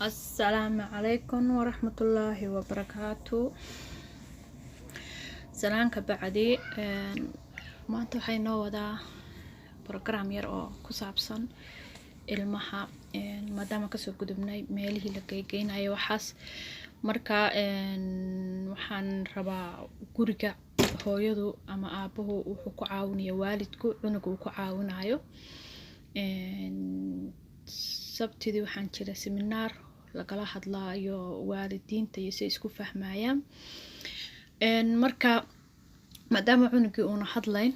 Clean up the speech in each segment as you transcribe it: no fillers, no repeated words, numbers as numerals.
السلام عليكم ورحمة الله وبركاته. سلامك بعدي ما أنت حين ودا برنامج يرى كسبسن المها ما دام كسر قدمنا ماله لقيقين أي وحس مركا وحن ربع قرقة هو يدو أما أبوه وحكو عاوني والدكو عنقو كعاون عيو sabtidii waxaan jiray seminar lagala hadlaayo waalidiinta iyo si isku fahmayaan marka maadaama cunugii uuna hadlayn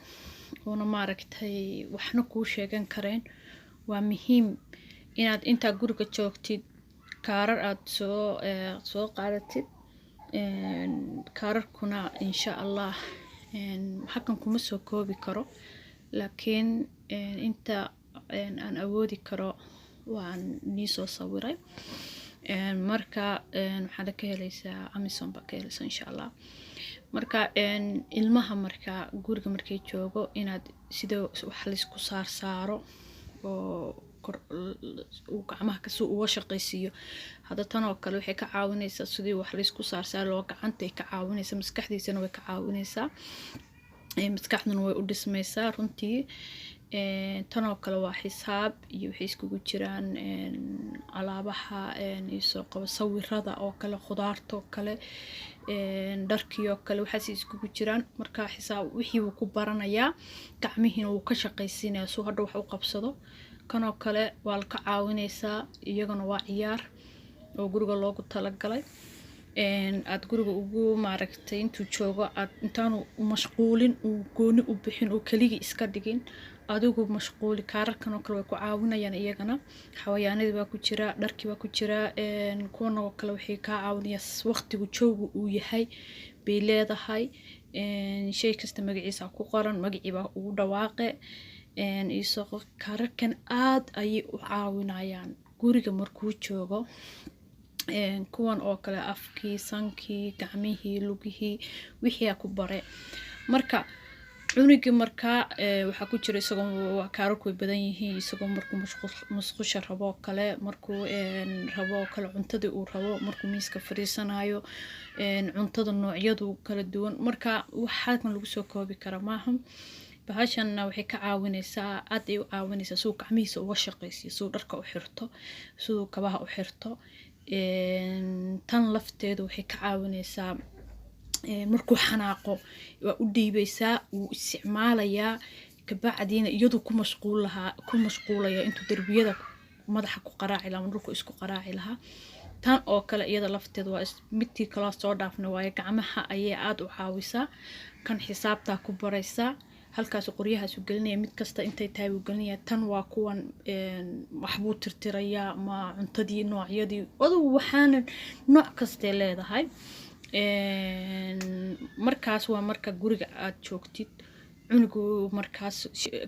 uuna maaragtay waxna kuu sheegan kareen waa muhiim inaad intaa guriga joogtid kaarar aad soo qaadatid kaararkuna insha allah halkan kuma soo koobi karo laakiin inta aan awoodi karo waan niisoo sawiray marka waxaad ka helaysaa Amazon ba ka helaysaa insha Allah marka ilmaha marka guriga markay joogo inaad sida wax la isku saaro oo gacmaha ka soo uga shaqaysiyo hada tan oo kale waxay ka caawinaysaa sidii wax la isku saaro loo gacanta ay ka caawinaysaa maskaxdiisana way ka caawinaysaa maskaxduna way u dhismaysaa runtii tan oo kale waa xisaab iyo waxay iskugu jiraan alaabaha isoo qabo sawirada oo kale khudaarta oo kale dharkii oo kale waxaas iskugu jiraan marka xisaab wixii uu ku baranayaa gacmihiina uu ka shaqaysiinayaa soo hadhow wax u qabsado kan oo kale waa la ka caawinaysaa iyagana waa ciyaar oo guriga loogu talagalay aad guriga ugu maaragtay intuu joogo aad intaanu mashquulin uu gooni u bixin oo kaliya iska dhigin adigu mashquuli kaararkan oo kale way ku caawinayaan iyagana xawayaanadii baa ku jira dharkii baa ku jira kuwan oo kale waxay ka caawinayaan waqtigu joogu uu yahay bay leedahay shay kasta magaciisa ku qoran magacii baa ugu dhawaaqe isoo kaararkan aad ayay u caawinayaan guriga markuu joogo kuwan oo kale afkii sankii gacmihii lugihii wixii ku bare marka cunugii marka waxa ku jira isagoo kaararku way badan yihiin isagoo markuu musqusha rabo kale markuu rabo kale cuntadii uu rabo markuu miiska fariisanayo cuntada noocyadu kala duwan marka waxa kan lagu soo koobi kara maaha bahashanna waxay ka caawinaysaa aad ay u caawinaysaa soo gacmihiisa uga shaqaysiyo soo dharka u xirto soo kabaha u xirto tan lafteedu waxay ka caawinaysaa markuu xanaaqo waa u dhiibaysaa uu isticmaalayaa kabacdiina iyadoo ku mashquulaya intuu darbiyada madaxa ku qaraaci lahaa dhulka isku qaraaci lahaa tan oo kale iyada lafteedu waa midkii kala soo dhaafna waaye gacmaha ayay aad u caawisaa kan xisaabta ku baraysaa halkaas qoryahaas u gelinaya mid kasta intay tahay uu gelinaya tan waa kuwan waxbuu tirtirayaa ma cuntadii noocyadii adigu waxaan nooc kasta leedahay markaas waa marka guriga aad joogtid cunugu markaas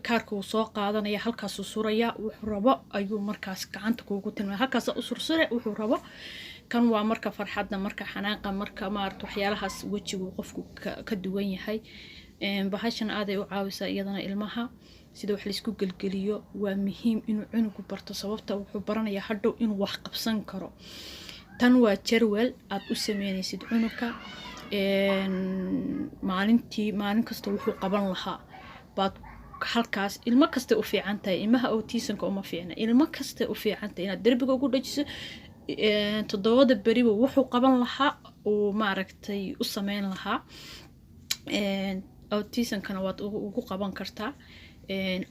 kaarka uu soo qaadanaya halkaas uu suraya wuxuu rabo ayuu markaas gacanta kuugu tilmaamay halkaas u sursare wuxuu rabo kan waa marka farxadda marka xanaaqa marka maarto waxyaalahaas wajigu qofku ka duwan yahay bahashan aad ay u caawisaa iyadana ilmaha sida wax la isku galgaliyo waa muhiim inuu cunugu barto sababta wuxuu baranayaa hadhow inuu wax qabsan karo tan waa jarwal aad u sameynaysid cunuga maalin kasta wuxuu qaban lahaa baad halkaas ilmo kasta u fiican tahay ilmaha autismka uma fiicna ilmo kasta u fiican tahay inaad darbiga ugu dhajiso 7 beriba wuxuu qaban lahaa oo maaragtay u sameyn lahaa autismkana waad ugu qaban kartaa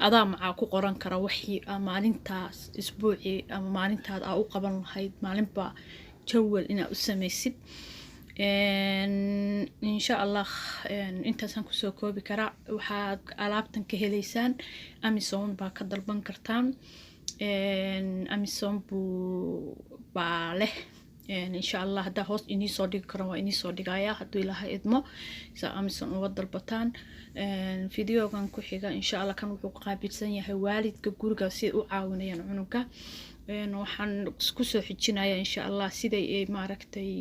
adaa macaa ku qoran kara wixii maalintaas isbuuci ama maalintaad u qaban lahayd maalinba jawal inaad u samaysid insha Allah intaasaan ku soo koobi karaa waxaad alaabtan ka helaysaan Amazon baa ka dalban kartaan Amazon baa leh insha Allah hada hoos inii soo dhigi karo waa inii soo dhigaya haduu ilaahay idmo Amazon uga dalbataan videogan ku xiga insha Allah kan wuxuu qaabilsan yahay waalidka guriga si u caawinayaan cunuga waxaan isku soo xijinaya insha Allah siday ay maaragtay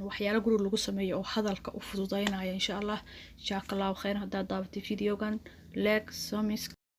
waxyaalo guriga lagu sameeyo oo hadalka u fududeynaya insha Allah jazakallahu khayran hada daabatay videogan like